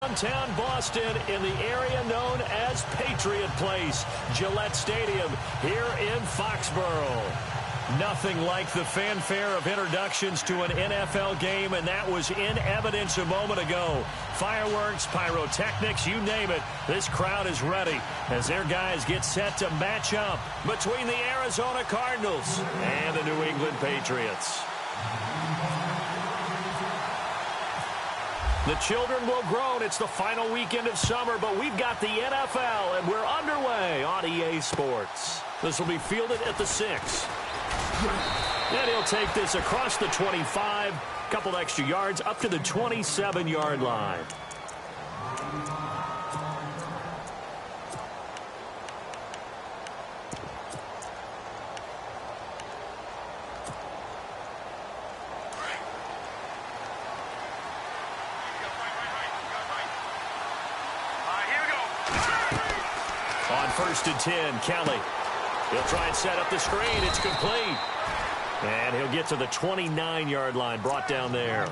Downtown Boston in the area known as Patriot Place, Gillette Stadium here in Foxborough. Nothing like the fanfare of introductions to an NFL game, and that was in evidence a moment ago. Fireworks, pyrotechnics, you name it. This crowd is ready as their guys get set to match up between the Arizona Cardinals and the New England Patriots. The children will groan. It's the final weekend of summer, but we've got the NFL, and we're underway on EA Sports. This will be fielded at the 6. And he'll take this across the 25, couple extra yards up to the 27-yard line. On 1st and 10, Kelly. He'll try and set up the screen. It's complete. And he'll get to the 29-yard line, brought down there.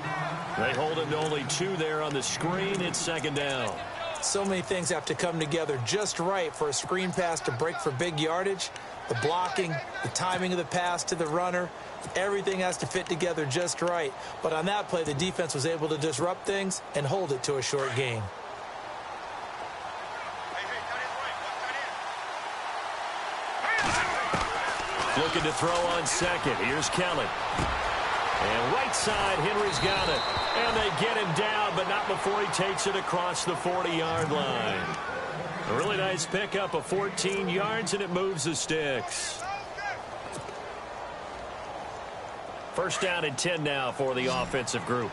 They hold him to only 2 there on the screen. It's 2nd down. So many things have to come together just right for a screen pass to break for big yardage. The blocking, the timing of the pass to the runner, everything has to fit together just right. But on that play, the defense was able to disrupt things and hold it to a short gain. Looking to throw on 2nd. Here's Kelly. And right side, Henry's got it. And they get him down, but not before he takes it across the 40-yard line. A really nice pickup of 14 yards, and it moves the sticks. 1st down and 10 now for the offensive group.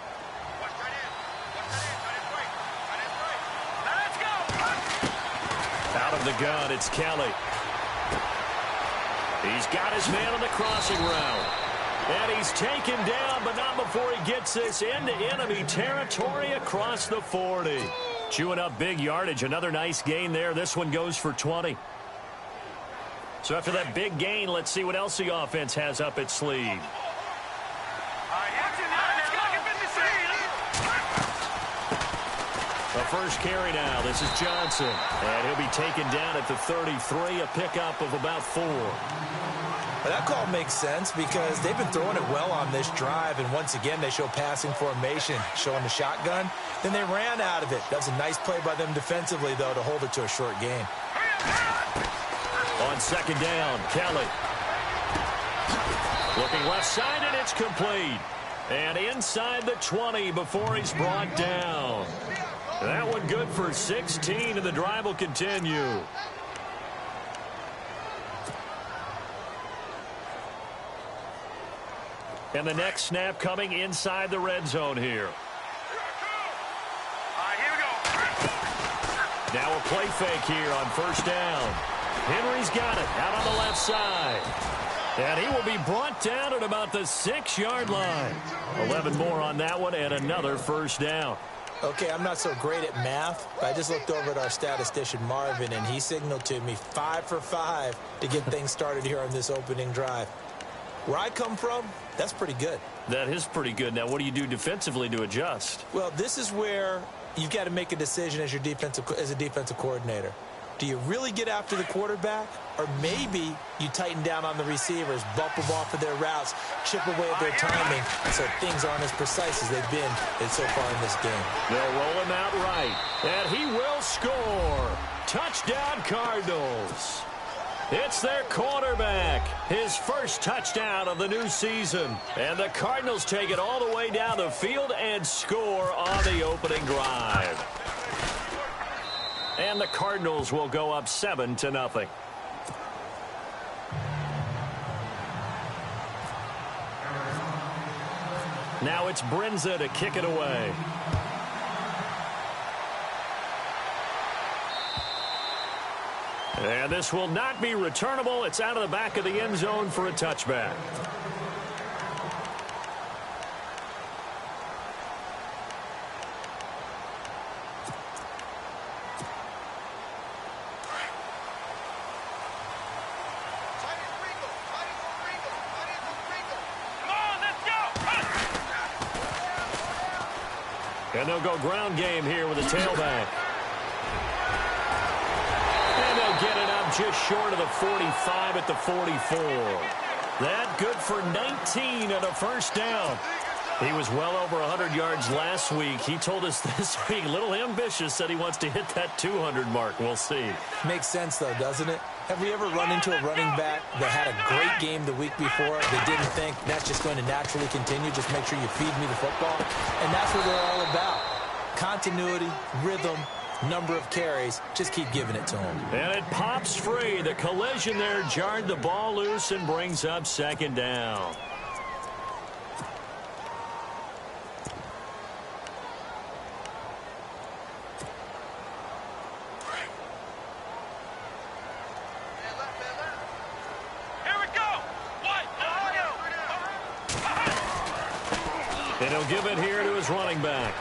Out of the gun, it's Kelly. He's got his man on the crossing route. And he's taken down, but not before he gets this into enemy territory across the 40. Chewing up big yardage. Another nice gain there. This one goes for 20. So after that big gain, let's see what else the offense has up its sleeve. The first carry now. This is Johnson. And he'll be taken down at the 33, a pickup of about 4. Well, that call makes sense because they've been throwing it well on this drive, and once again they show passing formation, showing the shotgun. Then they ran out of it. That was a nice play by them defensively, though, to hold it to a short gain. On 2nd down, Kelly. Looking left side, and it's complete. And inside the 20 before he's brought down. That one good for 16, and the drive will continue. And the next snap coming inside the red zone here. Here we go. Now a play fake here on 1st down. Henry's got it out on the left side. And he will be brought down at about the 6-yard line. 11 more on that one and another 1st down. Okay, I'm not so great at math, but I just looked over at our statistician, Marvin, and he signaled to me 5 for 5 to get things started here on this opening drive. Where I come from, that's pretty good. That is pretty good. Now, what do you do defensively to adjust? Well, this is where you've got to make a decision as a defensive coordinator. Do you really get after the quarterback? Or maybe you tighten down on the receivers, bump them off of their routes, chip away at their timing, so things aren't as precise as they've been so far in this game. They'll roll him out right, and he will score. Touchdown, Cardinals. It's their quarterback, his first touchdown of the new season. And the Cardinals take it all the way down the field and score on the opening drive. And the Cardinals will go up 7-0. Now it's Brinza to kick it away. And this will not be returnable. It's out of the back of the end zone for a touchback. And they'll go ground game here with a tailback. And they'll get it up just short of the 45 at the 44. That good for 19 and a first down. He was well over 100 yards last week. He told us this week, a little ambitious, said he wants to hit that 200 mark. We'll see. Makes sense, though, doesn't it? Have we ever run into a running back that had a great game the week before that didn't think that's just going to naturally continue? Just make sure you feed me the football. And that's what we're all about. Continuity, rhythm, number of carries. Just keep giving it to him. And it pops free. The collision there jarred the ball loose and brings up second down. And he'll give it here to his running back.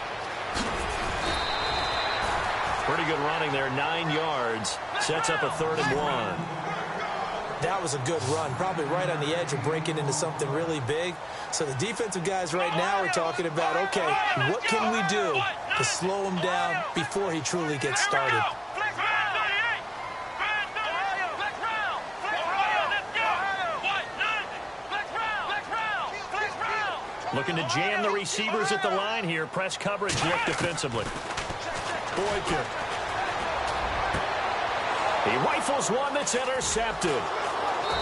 Pretty good running there, 9 yards. Sets up a 3rd and 1. That was a good run, probably right on the edge of breaking into something really big. So the defensive guys right now are talking about, okay, what can we do to slow him down before he truly gets started? Looking to jam the receivers at the line here. Press coverage look defensively. Boykin. He rifles one that's intercepted.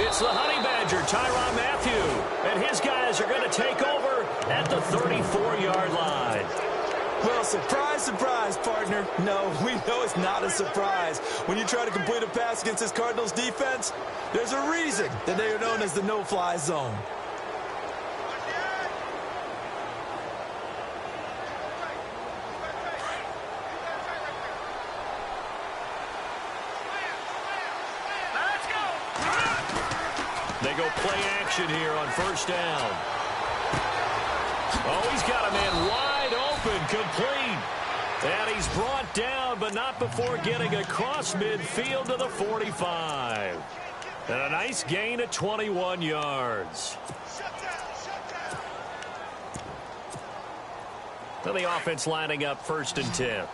It's the Honey Badger, Tyrann Mathieu. And his guys are going to take over at the 34-yard line. Well, surprise, surprise, partner. No, we know it's not a surprise. When you try to complete a pass against this Cardinals defense, there's a reason that they are known as the no-fly zone. They go play action here on first down. Oh, he's got a man wide open, complete. And he's brought down, but not before getting across midfield to the 45. And a nice gain of 21 yards. So the offense lining up 1st and 10.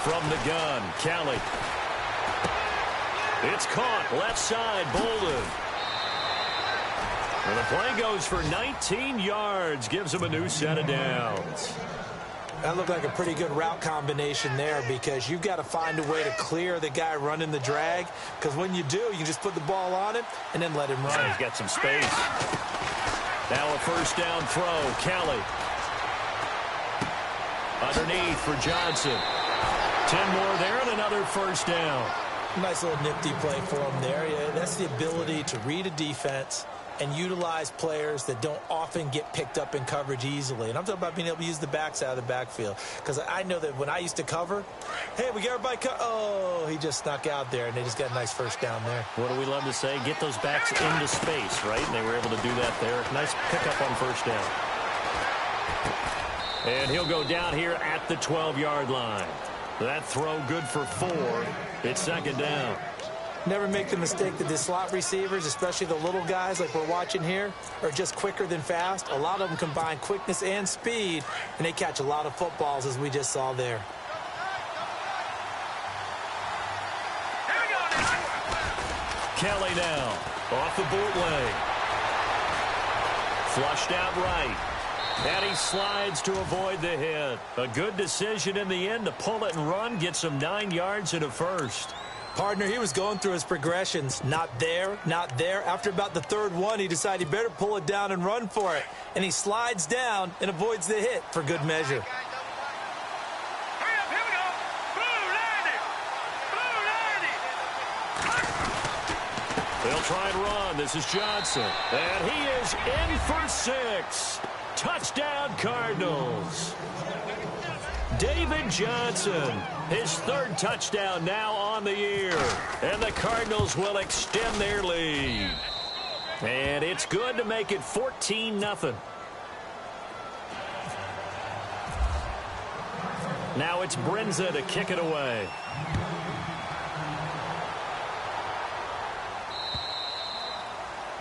From the gun, Kelly. It's caught, left side, Bolden. And the play goes for 19 yards, gives him a new set of downs. That looked like a pretty good route combination there because you've got to find a way to clear the guy running the drag, because when you do, you just put the ball on him and then let him run. He's got some space. Now a first down throw, Kelly. Underneath for Johnson. 10 more there and another first down. Nice little nifty play for him there. Yeah, that's the ability to read a defense and utilize players that don't often get picked up in coverage easily. And I'm talking about being able to use the backs out of the backfield. Because I know that when I used to cover, hey, we got everybody oh, he just snuck out there, and they just got a nice first down there. What do we love to say? Get those backs into space, right? And they were able to do that there. Nice pickup on first down. And he'll go down here at the 12-yard line. That throw good for 4. It's second down. Never make the mistake that the slot receivers, especially the little guys like we're watching here, are just quicker than fast. A lot of them combine quickness and speed, and they catch a lot of footballs, as we just saw there. Kelly now off the bootleg. Flushed out right. And he slides to avoid the hit. A good decision in the end to pull it and run, get some 9 yards and a first. Partner, he was going through his progressions. Not there, not there. After about the 3rd one, he decided he better pull it down and run for it. And he slides down and avoids the hit for good measure. They'll try and run. This is Johnson. And he is in for 6. Touchdown, Cardinals. David Johnson, his 3rd touchdown now on the year. And the Cardinals will extend their lead. And it's good to make it 14-0. Now it's Brinza to kick it away.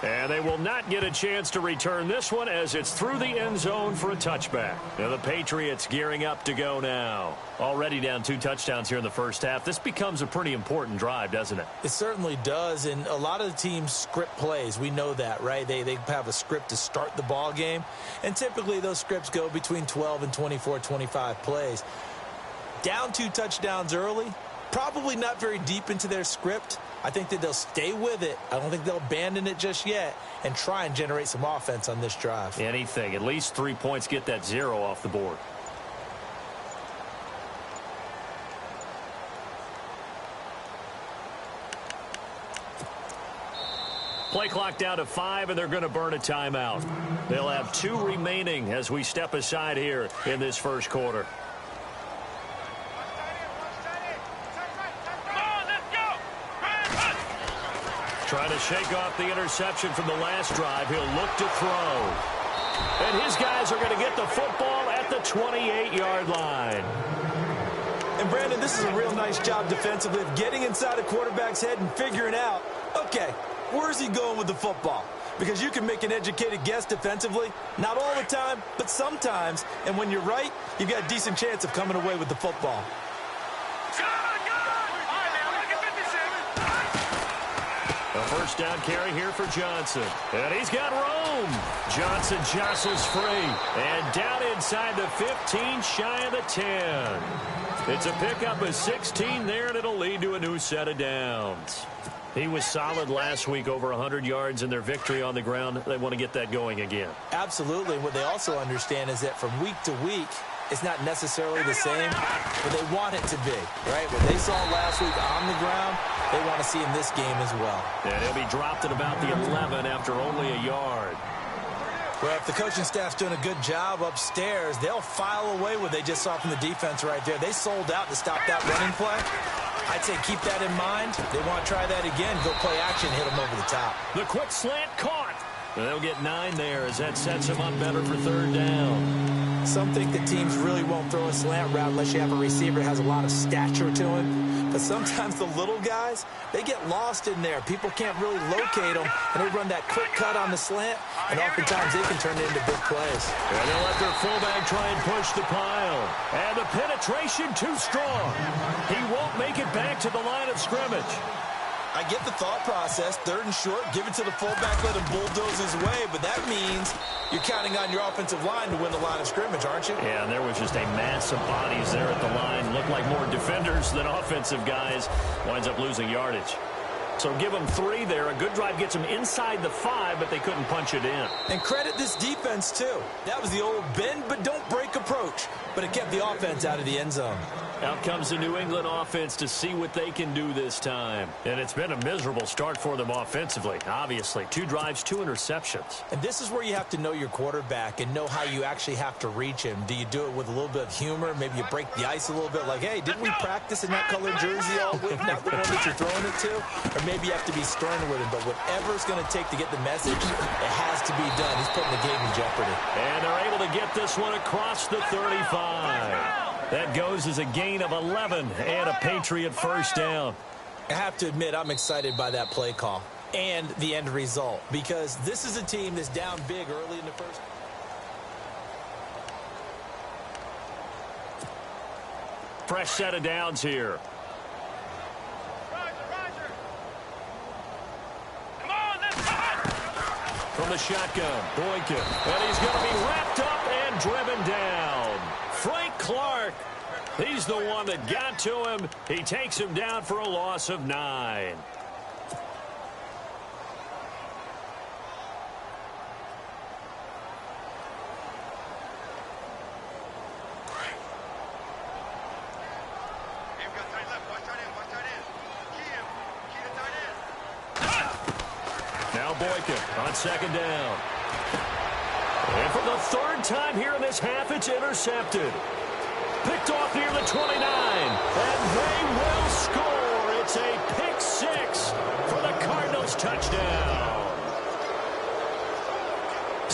And they will not get a chance to return this one as it's through the end zone for a touchback. Now the Patriots gearing up to go now. Already down 2 touchdowns here in the first half. This becomes a pretty important drive, doesn't it? It certainly does, and a lot of the teams script plays. We know that, right? They have a script to start the ball game, and typically those scripts go between 12 and 24, 25 plays. Down 2 touchdowns early, probably not very deep into their script. I think that they'll stay with it. I don't think they'll abandon it just yet and try and generate some offense on this drive. Anything. At least 3 points, get that 0 off the board. Play clock down to 5, and they're going to burn a timeout. They'll have 2 remaining as we step aside here in this first quarter. Trying to shake off the interception from the last drive. He'll look to throw. And his guys are going to get the football at the 28-yard line. And, Brandon, this is a real nice job defensively of getting inside a quarterback's head and figuring out, okay, where's he going with the football? Because you can make an educated guess defensively. Not all the time, but sometimes. And when you're right, you've got a decent chance of coming away with the football. A first down carry here for Johnson. And he's got room. Johnson jostles free. And down inside the 15, shy of the 10. It's a pickup of 16 there, and it'll lead to a new set of downs. He was solid last week, over 100 yards in their victory on the ground. They want to get that going again. Absolutely. What they also understand is that from week to week, it's not necessarily the same, but they want it to be, right? What they saw last week on the ground, they want to see in this game as well. And he'll be dropped at about the 11 after only a yard. Well, if the coaching staff's doing a good job upstairs, they'll file away what they just saw from the defense right there. They sold out to stop that running play. I'd say keep that in mind. They want to try that again. Go play action, hit them over the top. The quick slant caught. And they'll get 9 there as that sets them up better for third down. Some think that teams really won't throw a slant route unless you have a receiver that has a lot of stature to him. But sometimes the little guys, they get lost in there. People can't really locate them, and they run that quick cut on the slant, and oftentimes they can turn it into big plays. And they'll let their fullback try and push the pile. And the penetration too strong. He won't make it back to the line of scrimmage. I get the thought process, 3rd and short, give it to the fullback, let him bulldoze his way, but that means you're counting on your offensive line to win the line of scrimmage, aren't you? Yeah, and there was just a mass of bodies there at the line. Looked like more defenders than offensive guys. Winds up losing yardage. So give them 3 there. A good drive gets them inside the 5, but they couldn't punch it in. And credit this defense, too. That was the old bend but don't break approach, but it kept the offense out of the end zone. Out comes the New England offense to see what they can do this time. And it's been a miserable start for them offensively, obviously. 2 drives, 2 interceptions. And this is where you have to know your quarterback and know how you actually have to reach him. Do you do it with a little bit of humor? Maybe you break the ice a little bit like, hey, didn't we practice in that colored jersey all week? Not the one that you're throwing it to? Or maybe you have to be stern with him. But whatever it's going to take to get the message, it has to be done. He's putting the game in jeopardy. And they're able to get this one across the 35. That goes as a gain of 11 and a Patriot first down. I have to admit, I'm excited by that play call and the end result because this is a team that's down big early in the first. Fresh set of downs here. From the shotgun, Boykin. And he's going to be wrapped up and driven down. Frank Clark, he's the one that got to him. He takes him down for a loss of 9. Now Boykin on 2nd down. And for the 3rd time here in this half, it's intercepted. Picked off near the 29. And they will score. It's a pick 6 for the Cardinals touchdown.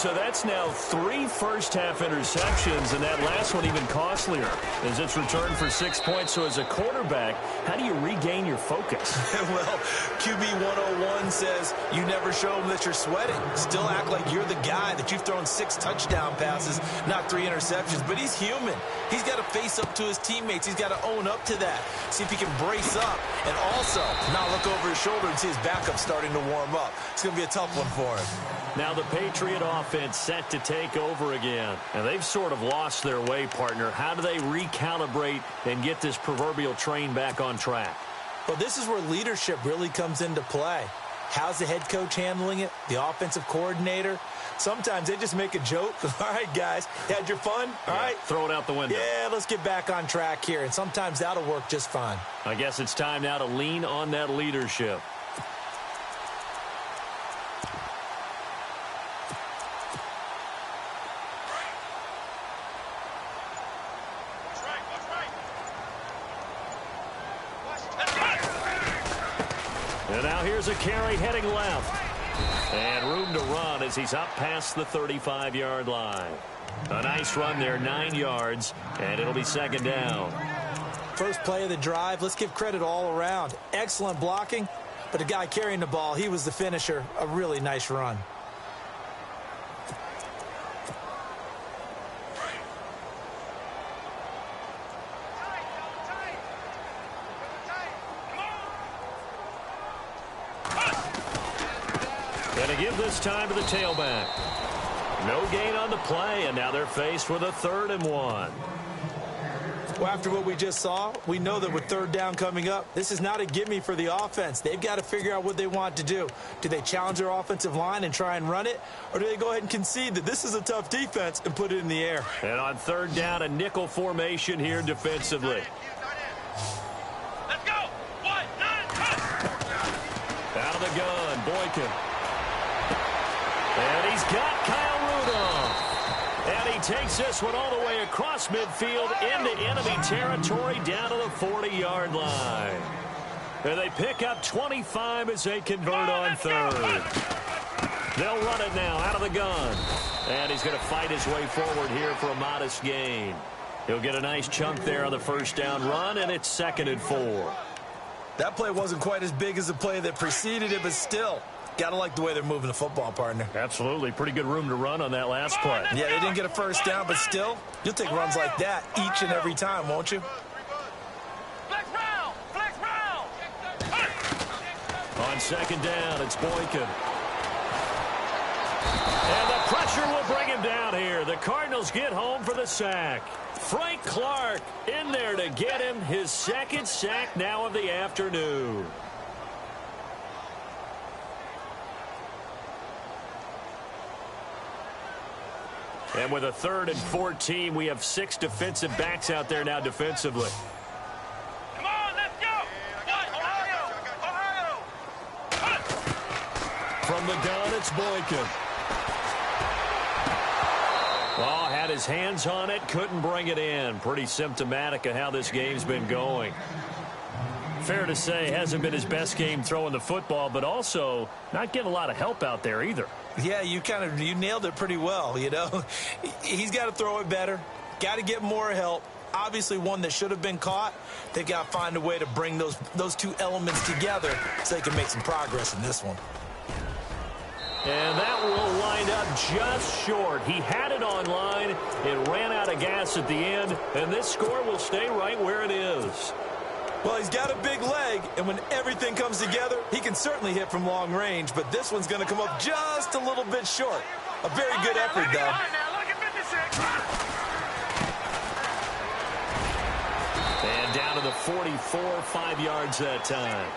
So that's now 3 first-half interceptions, and that last one even costlier as it's returned for 6 points. So as a quarterback, how do you regain your focus? Well, QB 101 says you never show them that you're sweating. Still act like you're the guy, that you've thrown 6 touchdown passes, not 3 interceptions. But he's human. He's got to face up to his teammates. He's got to own up to that. See if he can brace up and also not look over his shoulder and see his backup starting to warm up. It's going to be a tough one for him. Now the Patriot offense set to take over again. And they've sort of lost their way, partner. How do they recalibrate and get this proverbial train back on track? Well, this is where leadership really comes into play. How's the head coach handling it? The offensive coordinator? Sometimes they just make a joke. All right, guys, had your fun? All right. Throw it out the window. Yeah, let's get back on track here. And sometimes that'll work just fine. I guess it's time now to lean on that leadership. And now here's a carry heading left. And room to run as he's up past the 35-yard line. A nice run there, 9 yards, and it'll be second down. First play of the drive, let's give credit all around. Excellent blocking, but the guy carrying the ball, he was the finisher. A really nice run. Going to give this time to the tailback. No gain on the play, and now they're faced with a 3rd and 1. Well, after what we just saw, we know that with 3rd down coming up, this is not a gimme for the offense. They've got to figure out what they want to do. Do they challenge their offensive line and try and run it? Or do they go ahead and concede that this is a tough defense and put it in the air? And on 3rd down, a nickel formation here defensively. Let's go! 1, 9, Out of the gun, Boykin. And he's got Kyle Rudolph. And he takes this one all the way across midfield into enemy territory down to the 40-yard line. And they pick up 25 as they convert on 3rd. They'll run it now out of the gun. And he's going to fight his way forward here for a modest gain. He'll get a nice chunk there on the first down run, and it's 2nd and 4. That play wasn't quite as big as the play that preceded it, but still, got to like the way they're moving the football, partner. Absolutely. Pretty good room to run on that last play. Yeah, they didn't get a first down, but still, you'll take runs like that each and every time, won't you? Flex round! Flex round! On 2nd down, it's Boykin. And the pressure will bring him down here. The Cardinals get home for the sack. Frank Clark in there to get him his 2nd sack now of the afternoon. And with a 3rd and 14, we have 6 defensive backs out there now defensively. Come on, let's go! Ohio! Ohio! From the gun, it's Boykin. Oh, had his hands on it, couldn't bring it in. Pretty symptomatic of how this game's been going. Fair to say, hasn't been his best game throwing the football, but also not getting a lot of help out there either. Yeah, you nailed it pretty well, you know. He's got to throw it better, got to get more help. Obviously one that should have been caught. They've got to find a way to bring those 2 elements together so they can make some progress in this one. And that will wind up just short. He had it on line. It ran out of gas at the end, and this score will stay right where it is. Well, he's got a big leg, and when everything comes together, he can certainly hit from long range, but this one's going to come up just a little bit short. A very good effort, though. All right, now, look at 56. And down to the 44, 5 yards that time.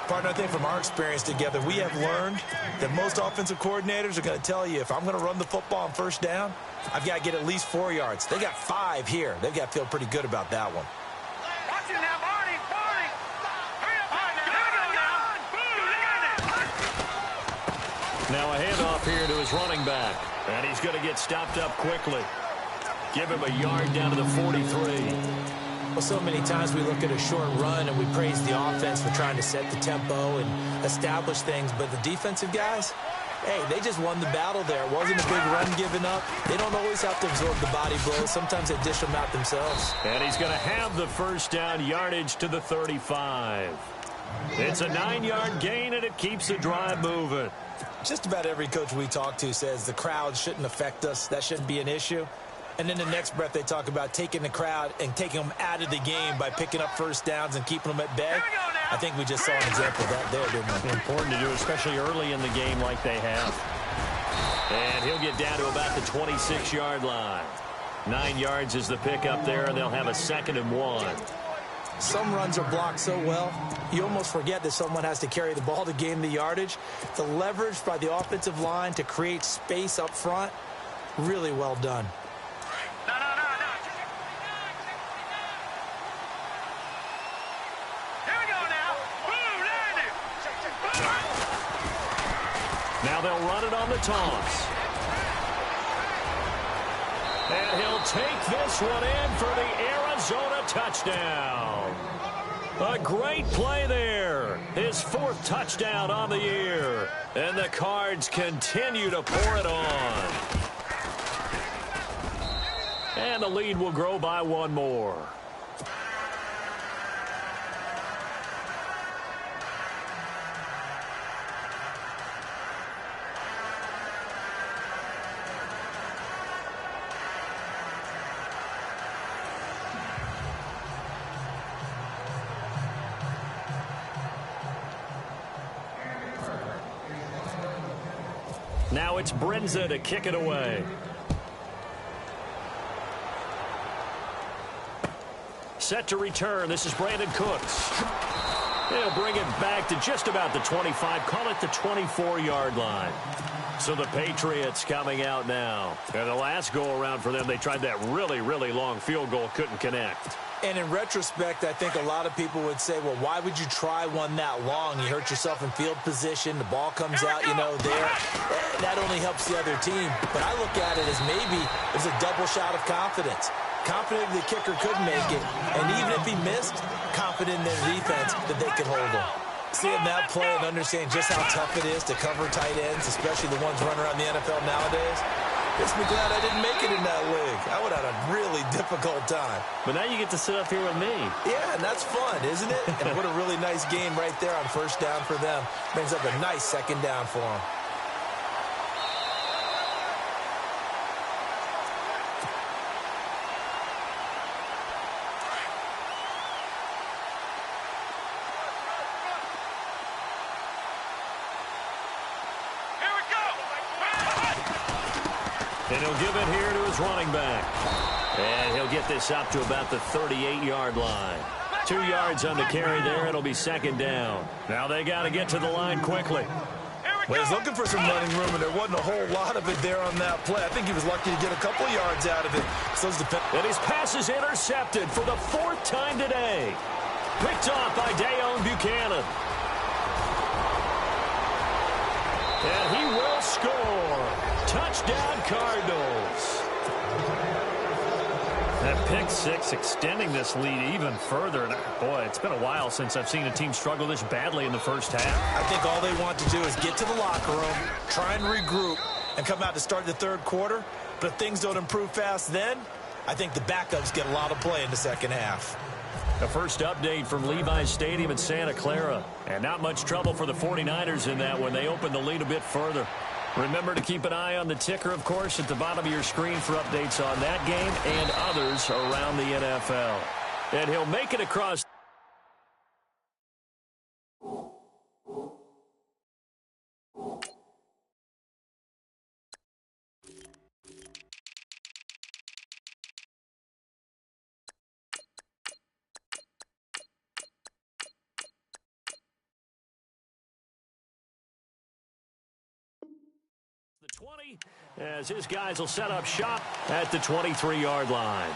Partner, I think from our experience together, we have learned that most offensive coordinators are going to tell you, if I'm going to run the football on 1st down, I've got to get at least 4 yards. They got 5 here. They've got to feel pretty good about that one. Watch it now, Barney. Barney. Hurry up, Barney. Now a handoff here to his running back. And he's going to get stopped up quickly. Give him a yard down to the 43. Well, so many times we look at a short run and we praise the offense for trying to set the tempo and establish things, but the defensive guys, Hey, they just won the battle there. It wasn't a big run given up. They don't always have to absorb the body blows. Sometimes they dish them out themselves. And he's going to have the first down, yardage to the 35. It's a 9-yard gain, and it keeps the drive moving. Just about every coach we talk to says the crowd shouldn't affect us. That shouldn't be an issue. And in the next breath, they talk about taking the crowd and taking them out of the game by picking up first downs and keeping them at bay. I think we just saw an example of that there, didn't we? Important to do, especially early in the game like they have. And he'll get down to about the 26-yard line. 9 yards is the pickup there, and they'll have a 2nd and 1. Some runs are blocked so well, you almost forget that someone has to carry the ball to gain the yardage. The leverage by the offensive line to create space up front, really well done. No. Here we go now. Boom, there it is. Now they'll run it on the toss. And he'll take this one in for the Arizona touchdown. A great play there. His 4th touchdown on the year. And the Cards continue to pour it on. And the lead will grow by 1 more. Now it's Brinza to kick it away. Set to return. This is Brandon Cooks. He'll bring it back to just about the 25. Call it the 24-yard line. So the Patriots coming out now. And the last go-around for them, they tried that really, really long field goal. Couldn't connect. And in retrospect, I think a lot of people would say, well, why would you try one that long? You hurt yourself in field position. The ball comes out, there. That only helps the other team. But I look at it as maybe there's a double shot of confidence. Confident the kicker could make it. And even if he missed, confident in their defense that they could hold him. Seeing that play and understanding just how tough it is to cover tight ends, especially the ones running around the NFL nowadays, makes me glad I didn't make it in that league. I would have had a really difficult time. But now you get to sit up here with me. Yeah, and that's fun, isn't it? And what a really nice game right there on first down for them. Brings up a nice 2nd down for them. And he'll give it here to his running back. And he'll get this up to about the 38-yard line. 2 yards on the carry there. It'll be 2nd down. Now they got to get to the line quickly. Well, he's looking for some running room, and there wasn't a whole lot of it there on that play. I think he was lucky to get a couple yards out of it. And his pass is intercepted for the 4th time today. Picked off by Dayon Buchanan. And he will score. Touchdown, Cardinals. That pick 6 extending this lead even further. And boy, it's been a while since I've seen a team struggle this badly in the first half. I think all they want to do is get to the locker room, try and regroup, and come out to start the 3rd quarter. But if things don't improve fast then, I think the backups get a lot of play in the 2nd half. The first update from Levi's Stadium in Santa Clara. And not much trouble for the 49ers in that when they open the lead a bit further. Remember to keep an eye on the ticker, of course, at the bottom of your screen for updates on that game and others around the NFL. And he'll make it across. The 20, as his guys will set up shop at the 23-yard line.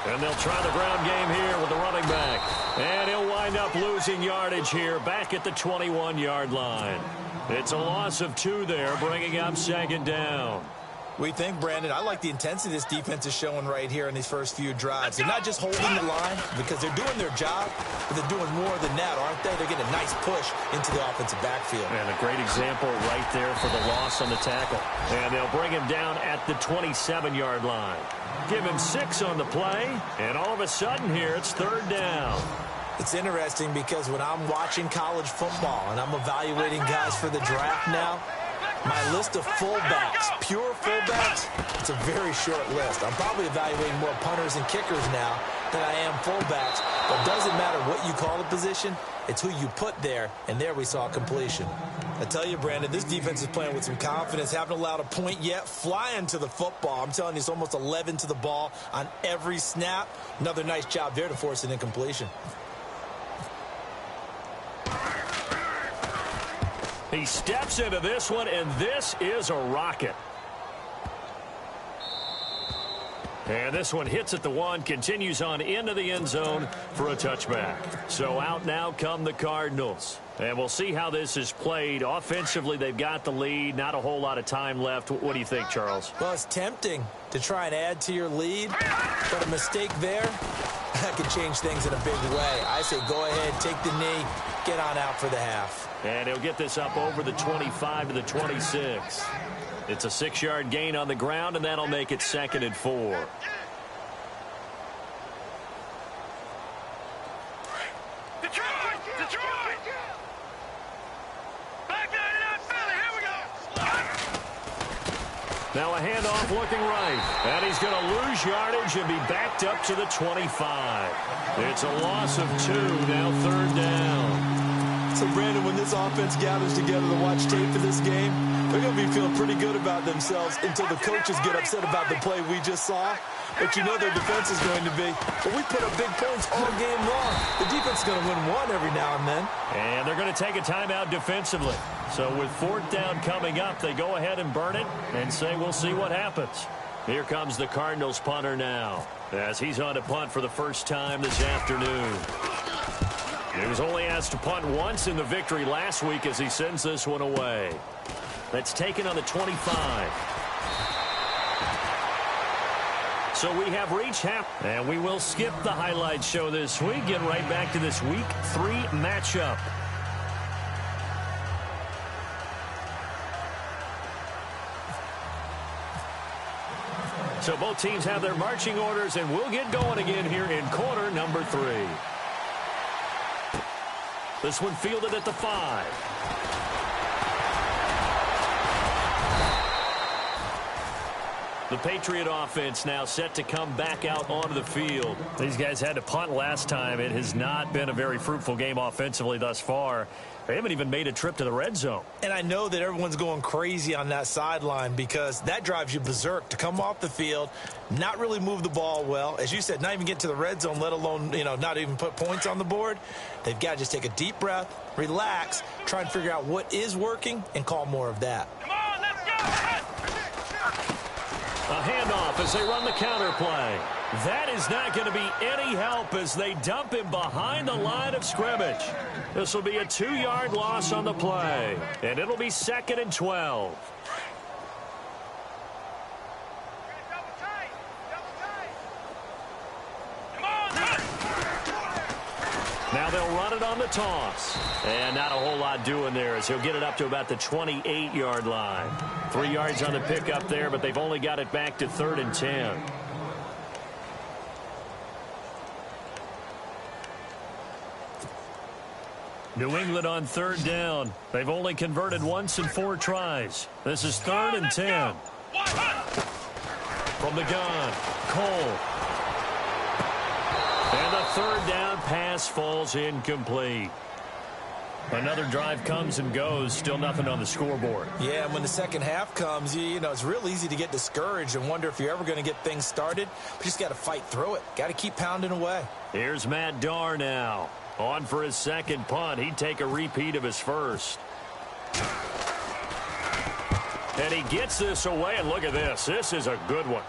And they'll try the ground game here with the running back. And he'll wind wind up losing yardage here back at the 21-yard line. It's a loss of 2 there, bringing up second down. We think, Brandon, I like the intensity this defense is showing right here in these first few drives. They're not just holding the line because they're doing their job, but they're doing more than that, aren't they? They're getting a nice push into the offensive backfield. And a great example right there for the loss on the tackle. And they'll bring him down at the 27-yard line. Give him 6 on the play, and all of a sudden here it's third down. It's interesting because when I'm watching college football and I'm evaluating guys for the draft now, my list of fullbacks, pure fullbacks, it's a very short list. I'm probably evaluating more punters and kickers now than I am fullbacks. But it doesn't matter what you call the position, it's who you put there, and there we saw completion. I tell you, Brandon, this defense is playing with some confidence. Haven't allowed a point yet. Flying to the football. I'm telling you, it's almost 11 to the ball on every snap. Another nice job there to force an incompletion. He steps into this one, and this is a rocket. And this one hits at the 1, continues on into the end zone for a touchback. So out now come the Cardinals. And we'll see how this is played. Offensively, they've got the lead. Not a whole lot of time left. What do you think, Charles? Well, it's tempting to try and add to your lead, but a mistake there, that could change things in a big way. I say go ahead, take the knee, get on out for the half. And he'll get this up over the 25 to the 26. It's a 6-yard gain on the ground, and that'll make it 2nd and 4. Detroit! Detroit! Back down in that Philly. Here we go. Now a handoff looking right. And he's going to lose yardage and be backed up to the 25. It's a loss of 2, now third down. So, Brandon, when this offense gathers together to watch tape for this game, they're going to be feeling pretty good about themselves until the coaches get upset about the play we just saw. But you know their defense is going to be, well, we put up big points all game long. The defense is going to win one every now and then. And they're going to take a timeout defensively. So with 4th down coming up, they go ahead and burn it and say we'll see what happens. Here comes the Cardinals punter now as he's on to punt for the first time this afternoon. He was only asked to punt once in the victory last week as he sends this one away. That's taken on the 25. So we have reached half, and we will skip the highlight show this week. Get right back to this Week 3 matchup. So both teams have their marching orders, and we'll get going again here in quarter number 3. This one fielded at the 5. The Patriot offense now set to come back out onto the field. These guys had to punt last time. It has not been a very fruitful game offensively thus far. They haven't even made a trip to the red zone. And I know that everyone's going crazy on that sideline because that drives you berserk to come off the field, not really move the ball well. As you said, not even get to the red zone, let alone, not even put points on the board. They've got to just take a deep breath, relax, try and figure out what is working, and call more of that. Come on, let's go. A handoff as they run the counter play. That is not going to be any help as they dump him behind the line of scrimmage. This will be a 2-yard loss on the play, and it'll be 2nd and 12. Now they'll run it on the toss. And not a whole lot doing there as he'll get it up to about the 28-yard line. 3 yards on the pickup there, but they've only got it back to 3rd and 10. New England on 3rd down. They've only converted once in 4 tries. This is 3rd and 10. From the gun, Cole. And the 3rd down pass falls incomplete. Another drive comes and goes. Still nothing on the scoreboard. Yeah, and when the second half comes, it's real easy to get discouraged and wonder if you're ever going to get things started. But you just got to fight through it. Got to keep pounding away. Here's Matt Darr now. On for his second punt. He'd take a repeat of his first. And he gets this away, and look at this. This is a good one.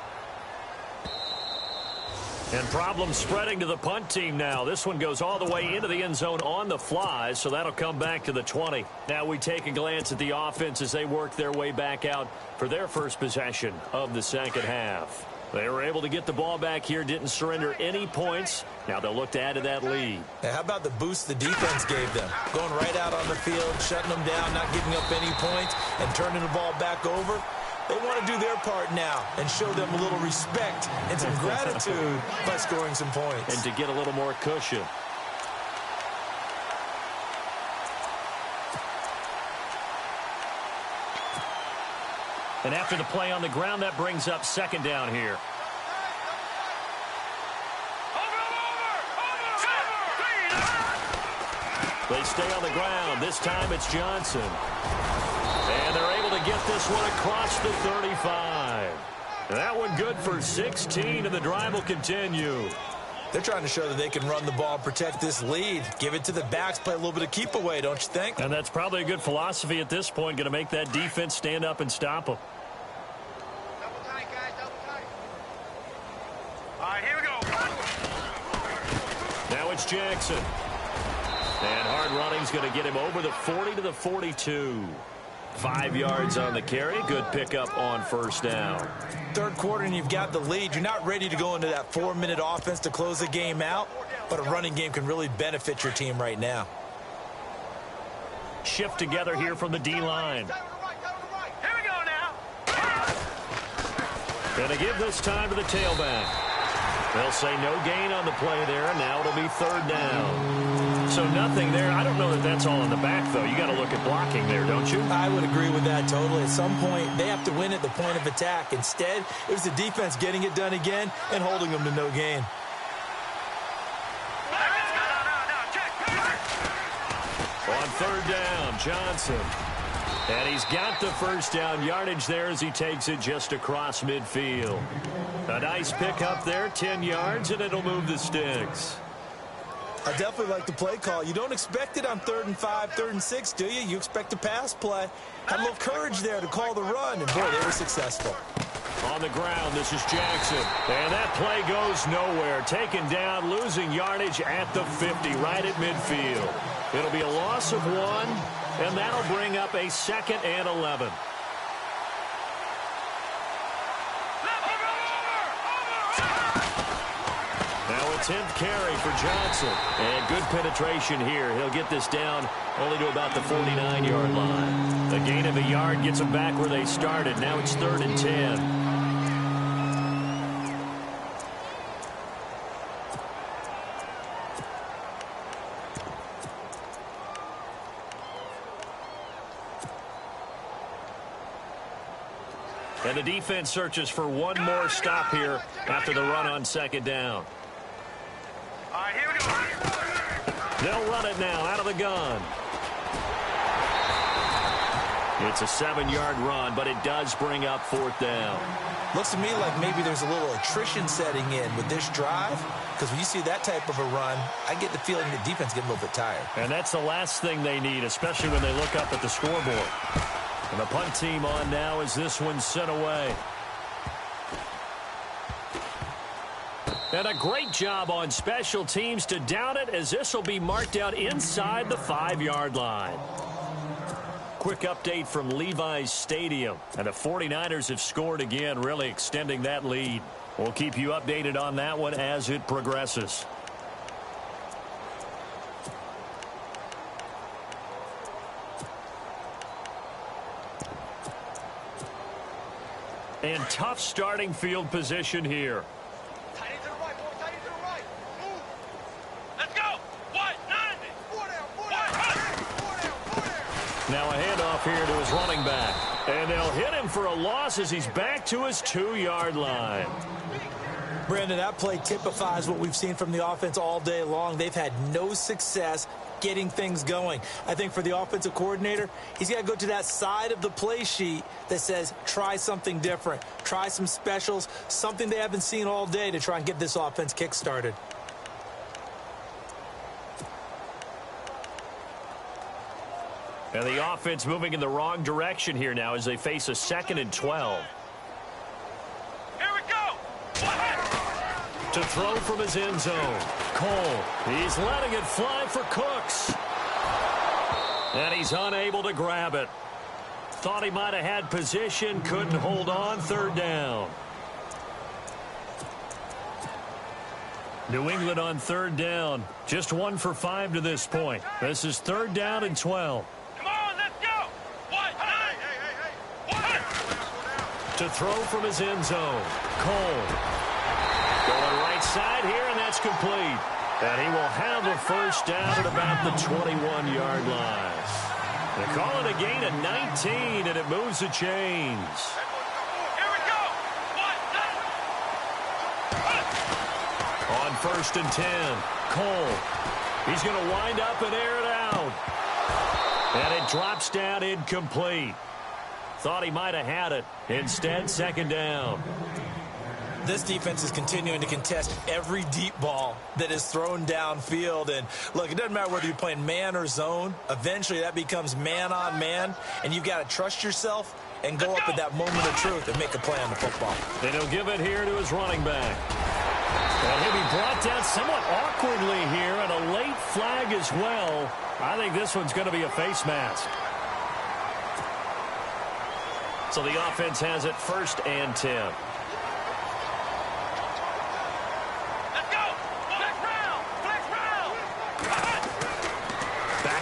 And problems spreading to the punt team now. This one goes all the way into the end zone on the fly, so that'll come back to the 20. Now we take a glance at the offense as they work their way back out for their first possession of the second half. They were able to get the ball back here, didn't surrender any points. Now they'll look to add to that lead. Now, how about the boost the defense gave them? Going right out on the field, shutting them down, not giving up any points, and turning the ball back over. They want to do their part now and show them a little respect and some gratitude by scoring some points. And to get a little more cushion. And after the play on the ground, that brings up second down here. They stay on the ground. This time it's Johnson. And they're able to get this one across the 35. That one good for 16, and the drive will continue. They're trying to show that they can run the ball and protect this lead. Give it to the backs, play a little bit of keep away, don't you think? And that's probably a good philosophy at this point, going to make that defense stand up and stop them. Double tight, guys, double tight. All right, here we go. Now it's Jackson. And hard running's going to get him over the 40 to the 42. 5 yards on the carry. Good pickup on first down. Third quarter and you've got the lead. You're not ready to go into that 4-minute offense to close the game out, but a running game can really benefit your team right now. Shift together here from the D-line. Here we go now. Going to give this time to the tailback. They'll say no gain on the play there. Now it'll be third down. So nothing there. I don't know that that's all in the back, though. You got to look at blocking there, don't you? I would agree with that totally. At some point, they have to win at the point of attack. Instead, it was the defense getting it done again and holding them to no gain. On third down, Johnson. And he's got the first down yardage there as he takes it just across midfield. A nice pickup there, 10 yards, and it'll move the sticks. I definitely like the play call. You don't expect it on 3rd and 5, 3rd and 6, do you? You expect a pass play. Had a little courage there to call the run, and boy, they were successful. On the ground, this is Jackson. And that play goes nowhere. Taken down, losing yardage at the 50, right at midfield. It'll be a loss of 1, and that'll bring up a 2nd and 11. Now a 10th carry for Johnson. And good penetration here. He'll get this down only to about the 49-yard line. A gain of a yard gets them back where they started. Now it's 3rd and 10. And the defense searches for one more stop here after the run on second down. All right, here we go. They'll run it now out of the gun. It's a 7-yard run, but it does bring up 4th down. Looks to me like maybe there's a little attrition setting in with this drive, because when you see that type of a run, I get the feeling the defense getting a little bit tired. And that's the last thing they need, especially when they look up at the scoreboard. And the punt team on now as this one's sent away. And a great job on special teams to down it, as this will be marked out inside the 5-yard line. Quick update from Levi's Stadium. And the 49ers have scored again, really extending that lead. We'll keep you updated on that one as it progresses. And tough starting field position here. Tight end to the right, boy. Tight end to the right. Move. Let's go. What? 90. 4 down, 4 down. 4 down, 4 down. Now a handoff here to his running back. And they'll hit him for a loss as he's back to his 2-yard line. Brandon, that play typifies what we've seen from the offense all day long. They've had no success getting things going. I think for the offensive coordinator, he's got to go to that side of the play sheet that says try something different, try some specials, something they haven't seen all day to try and get this offense kick-started. And the offense moving in the wrong direction here now as they face a 2nd and 12. Here we go. What? To throw from his end zone. Cole. He's letting it fly for Cooks. And he's unable to grab it. Thought he might have had position. Couldn't hold on. Third down. New England on third down. Just 1 for 5 to this point. This is third down and 12. Come on, let's go. What? Hey. To throw from his end zone. Cole. Going right side here, and that's complete. And he will have a first down at about the 21-yard line. They call it a gain of 19, and it moves the chains. Here we go. On first and 10, Cole. He's going to wind up and air it out. And it drops down incomplete. Thought he might have had it. Instead, second down. This defense is continuing to contest every deep ball that is thrown downfield. And, look, it doesn't matter whether you're playing man or zone. Eventually, that becomes man on man, and you've got to trust yourself and go up at that moment of truth and make a play on the football. And he'll give it here to his running back. And he'll be brought down somewhat awkwardly here, and a late flag as well. I think this one's going to be a face mask. So the offense has it first and 10.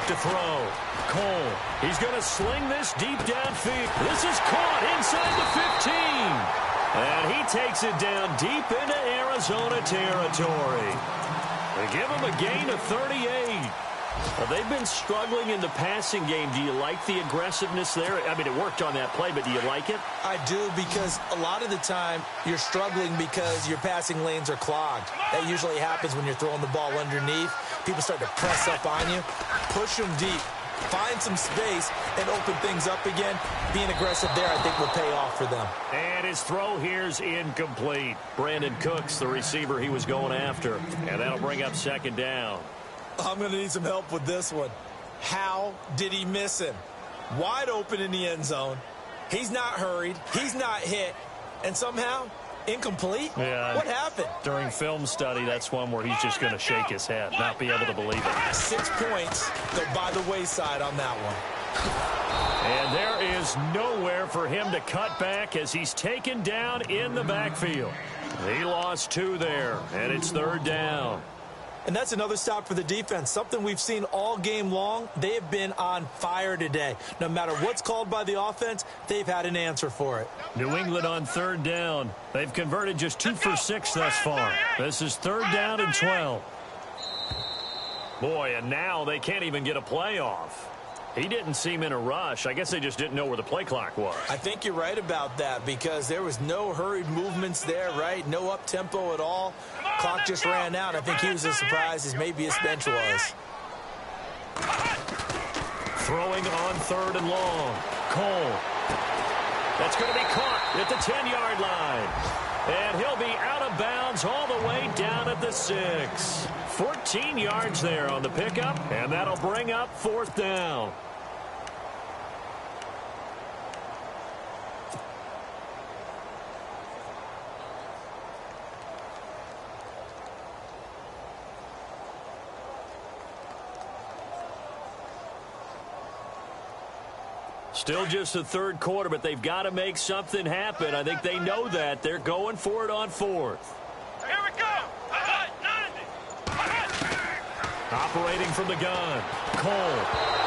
To throw. Cole. He's going to sling this deep downfield. This is caught inside the 15. And he takes it down deep into Arizona territory. They give him a gain of 38. Well, they've been struggling in the passing game. Do you like the aggressiveness there? I mean, it worked on that play, but do you like it? I do, because a lot of the time you're struggling because your passing lanes are clogged. That usually happens when you're throwing the ball underneath. People start to press up on you. Push them deep. Find some space and open things up again. Being aggressive there, I think, will pay off for them. And his throw here's incomplete. Brandon Cooks, the receiver he was going after. And that'll bring up second down. I'm going to need some help with this one. How did he miss him? Wide open in the end zone. He's not hurried. He's not hit. And somehow, incomplete? Yeah. What happened? During film study, that's one where he's just going to shake his head, not be able to believe it. 6 points go by the wayside on that one. And there is nowhere for him to cut back as he's taken down in the backfield. He lost 2 there, and it's third down. And that's another stop for the defense. Something we've seen all game long. They have been on fire today. No matter what's called by the offense, they've had an answer for it. New England on third down. They've converted just 2 for 6 thus far. This is third down and 12. Boy, and now they can't even get a play off. He didn't seem in a rush. I guess they just didn't know where the play clock was. I think you're right about that, because there was no hurried movements there, right? No up-tempo at all. Clock just ran out. I think he was as surprised as maybe his bench was. Throwing on third and long. Cole. That's going to be caught at the 10-yard line. And he'll be out of bounds all the way down at the 6. 14 yards there on the pickup, and that'll bring up fourth down. Still just the third quarter, but they've got to make something happen. I think they know that. They're going for it on fourth. Here we go. Operating from the gun, Cole.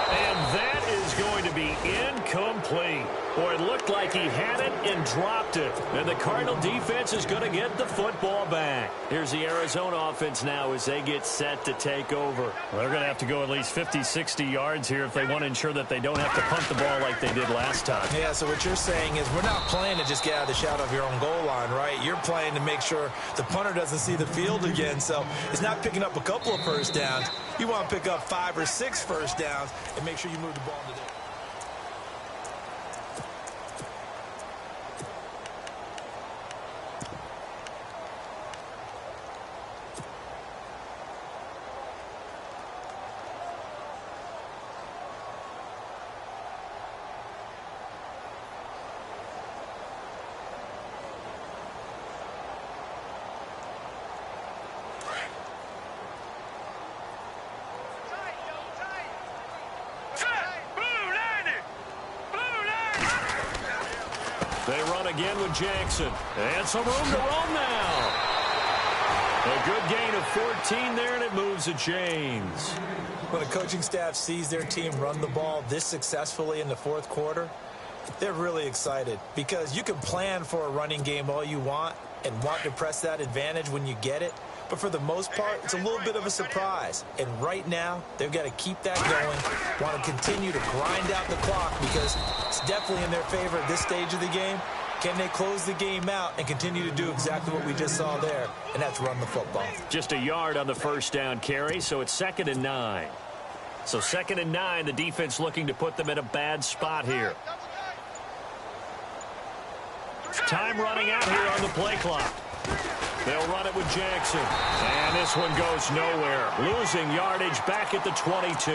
And that is going to be incomplete. Boy, it looked like he had it and dropped it. And the Cardinal defense is going to get the football back. Here's the Arizona offense now as they get set to take over. Well, they're going to have to go at least 50, 60 yards here if they want to ensure that they don't have to punt the ball like they did last time. Yeah, so what you're saying is we're not playing to just get out of the shadow of your own goal line, right? You're playing to make sure the punter doesn't see the field again. So it's not picking up a couple of first downs. You want to pick up 5 or 6 first downs and make sure you move the ball into there. again with Jackson. And some room to roam now. A good gain of 14 there, and it moves the chains. When the coaching staff sees their team run the ball this successfully in the fourth quarter, they're really excited because you can plan for a running game all you want and want to press that advantage when you get it. But for the most part, it's a little bit of a surprise. And right now, they've got to keep that going, want to continue to grind out the clock because it's definitely in their favor at this stage of the game. Can they close the game out and continue to do exactly what we just saw there, and that's run the football? Just a yard on the first down carry, so it's 2nd and 9. So 2nd and 9, the defense looking to put them in a bad spot here. Time running out here on the play clock. They'll run it with Jackson. And this one goes nowhere. Losing yardage back at the 22.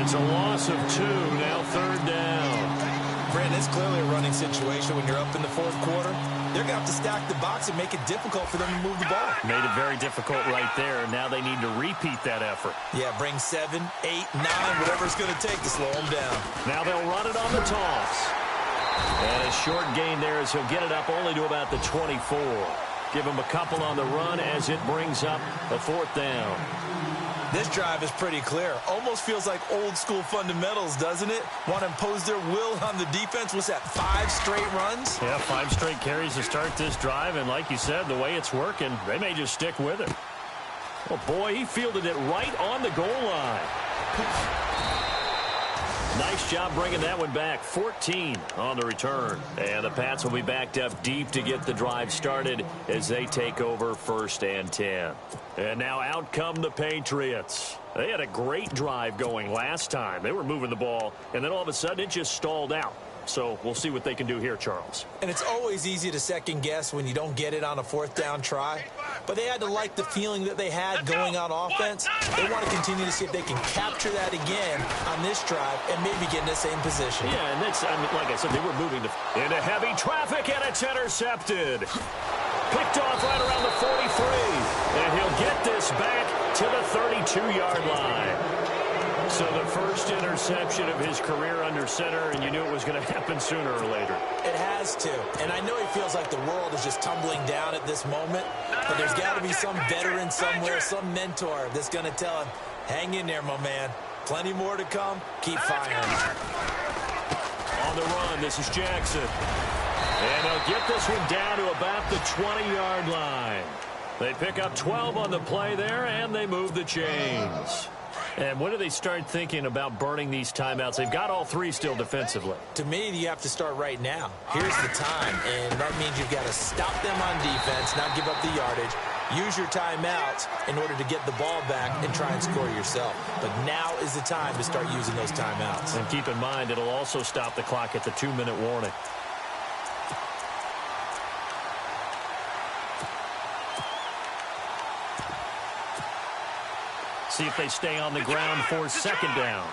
It's a loss of 2, now 3rd down. Brandon, it's clearly a running situation when you're up in the fourth quarter. They're going to have to stack the box and make it difficult for them to move the ball. Made it very difficult right there. Now they need to repeat that effort. Yeah, bring 7, 8, 9, whatever it's going to take to slow them down. Now they'll run it on the toss. And a short gain there as he'll get it up only to about the 24. Give him a couple on the run as it brings up a 4th down. This drive is pretty clear. Almost feels like old school fundamentals, doesn't it? Want to impose their will on the defense. What's that, 5 straight runs? Yeah, 5 straight carries to start this drive. And like you said, the way it's working, they may just stick with it. Oh, boy, he fielded it right on the goal line. Nice job bringing that one back. 14 on the return. And the Pats will be backed up deep to get the drive started as they take over 1st and 10. And now out come the Patriots. They had a great drive going last time. They were moving the ball, and then all of a sudden it just stalled out. So we'll see what they can do here, Charles. And it's always easy to second guess when you don't get it on a 4th down try. But they had to like the feeling that they had going on offense. They want to continue to see if they can capture that again on this drive and maybe get in the same position. Yeah, and that's, I mean, like I said, they were moving into heavy traffic, and it's intercepted. Picked off right around the 43. And he'll get this back to the 32-yard line. So the first interception of his career under center, and you knew it was going to happen sooner or later. It has to. And I know he feels like the world is just tumbling down at this moment, but there's got to be some veteran somewhere, some mentor that's going to tell him, hang in there, my man. Plenty more to come. Keep firing. On the run, this is Jackson. And they'll get this one down to about the 20-yard line. They pick up 12 on the play there, and they move the chains. And when do they start thinking about burning these timeouts? They've got all 3 still defensively. To me, you have to start right now. Here's the time, and that means you've got to stop them on defense, not give up the yardage. Use your timeouts in order to get the ball back and try and score yourself. But now is the time to start using those timeouts. And keep in mind, it'll also stop the clock at the 2-minute warning. See if they stay on the ground for 2nd down.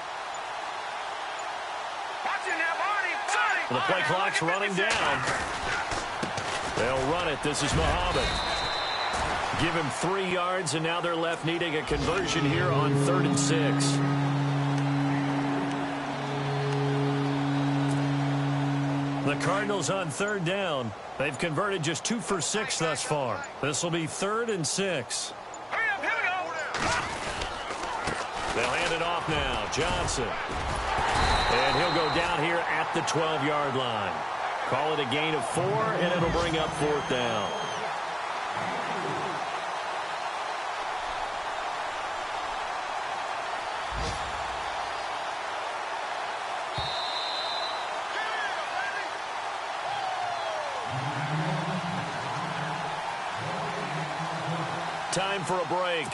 The play clock's running down. They'll run it. This is Muhammad. Give him 3 yards, and now they're left needing a conversion here on 3rd and 6. The Cardinals on 3rd down. They've converted just 2 for 6 thus far. This will be 3rd and 6. They'll hand it off now. Johnson. And he'll go down here at the 12-yard line. Call it a gain of 4, and it'll bring up 4th down. Time for a break.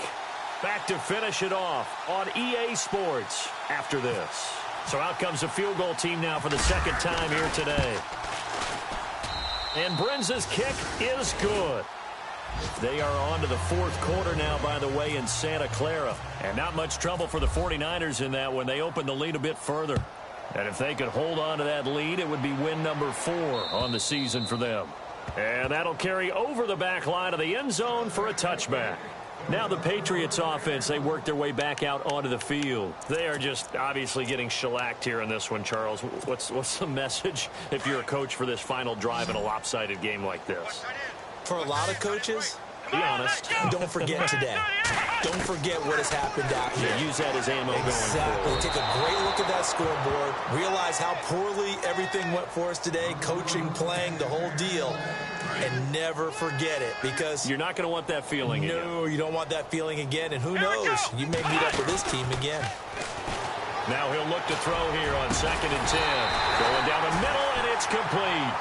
Back to finish it off on EA Sports after this. So out comes the field goal team now for the 2nd time here today. And Brenza's kick is good. They are on to the 4th quarter now, by the way, in Santa Clara. And not much trouble for the 49ers in that when they opened the lead a bit further. And if they could hold on to that lead, it would be win number 4 on the season for them. And that'll carry over the back line of the end zone for a touchback. Now the Patriots offense, they work their way back out onto the field. They are just obviously getting shellacked here in this one, Charles. What's the message if you're a coach for this final drive in a lopsided game like this? For a lot of coaches, be honest, don't forget today. Don't forget what has happened out here. Yeah, use that as ammo going forward. Take a great look at that scoreboard. Realize how poorly everything went for us today. Coaching, playing, the whole deal. And never forget it, because you're not going to want that feeling again. No, you don't want that feeling again. And who knows? You may meet up with this team again. Now he'll look to throw here on 2nd and 10. Going down the middle, and it's complete.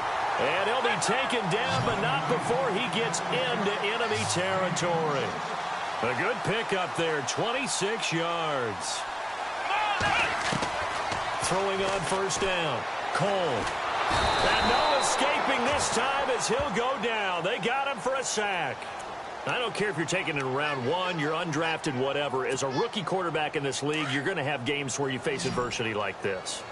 And he'll be taken down, but not before he gets into enemy territory. A good pickup there, 26 yards. Throwing on 1st down. Cole. And no escaping this time as he'll go down. They got him for a sack. I don't care if you're taking it in round 1, you're undrafted, whatever. As a rookie quarterback in this league, you're going to have games where you face adversity like this.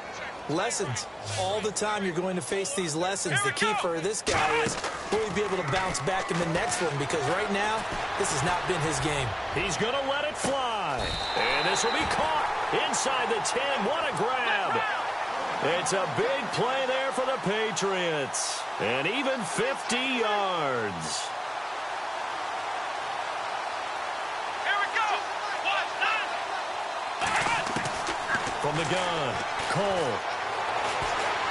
Lessons. All the time you're going to face these lessons. The key for this guy is will he be able to bounce back in the next one, because right now, this has not been his game. He's going to let it fly. And this will be caught inside the 10. What a grab. It's a big play there for the Patriots. And even 50 yards. Here we go. From the gun, Cole.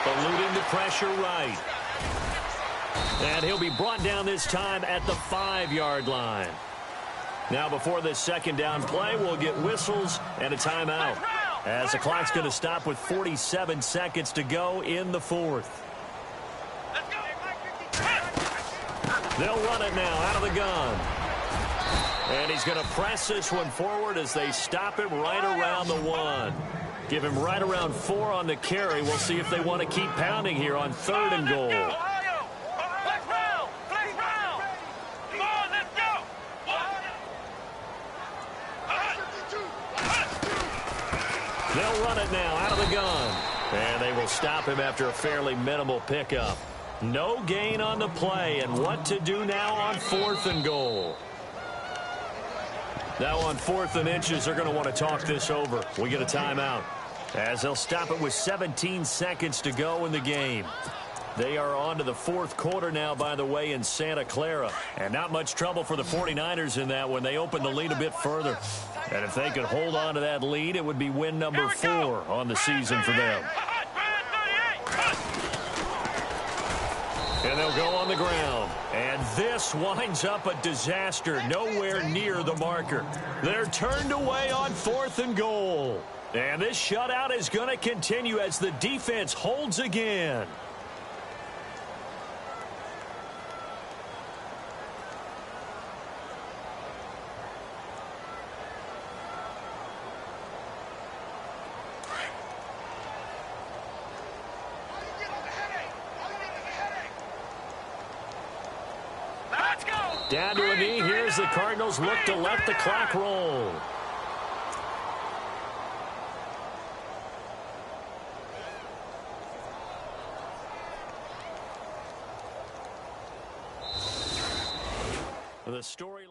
Eluding the pressure right. And he'll be brought down this time at the 5-yard line. Now before this 2nd down play, we'll get whistles and a timeout, as the clock's going to stop with 47 seconds to go in the 4th. They'll run it now out of the gun. And he's going to press this one forward as they stop him right around the 1. Give him right around 4 on the carry. We'll see if they want to keep pounding here on 3rd and goal. They'll run it now out of the gun. And they will stop him after a fairly minimal pickup. No gain on the play, and what to do now on 4th and goal. Now on 4th and inches, they're going to want to talk this over. We get a timeout, as they'll stop it with 17 seconds to go in the game. They are on to the 4th quarter now, by the way, in Santa Clara. And not much trouble for the 49ers in that when they open the lead a bit further. And if they could hold on to that lead, it would be win number 4 on the season for them. And they'll go on the ground. And this winds up a disaster, nowhere near the marker. They're turned away on 4th and goal. And this shutout is going to continue as the defense holds again. Down to a knee. Here's the Cardinals look to let the clock roll. The story